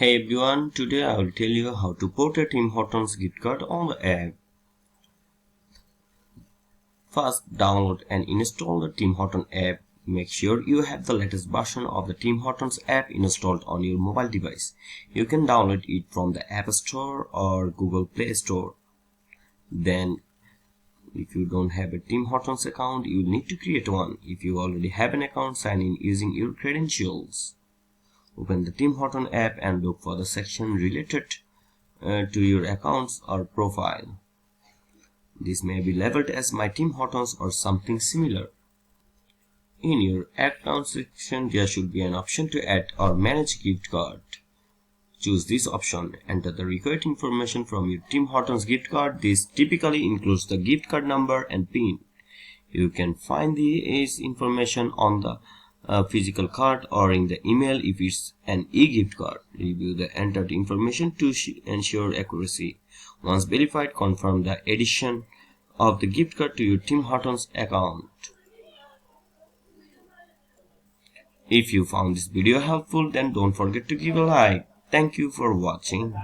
Hey everyone, today I will tell you how to put a Tim Hortons gift card on the app. First, download and install the Tim Hortons app. Make sure you have the latest version of the Tim Hortons app installed on your mobile device. You can download it from the App Store or Google Play Store. Then, if you don't have a Tim Hortons account, you need to create one. If you already have an account, sign in using your credentials. Open the Tim Hortons app and look for the section related to your accounts or profile. This may be labeled as My Tim Hortons or something similar. In your account section, there should be an option to add or manage gift card. Choose this option. Enter the required information from your Tim Hortons gift card. This typically includes the gift card number and PIN. You can find this information on the physical card or in the email if it's an e-gift card. Review the entered information to ensure accuracy. Once verified, confirm the addition of the gift card to your Tim Hortons account. If you found this video helpful, then don't forget to give a like. Thank you for watching.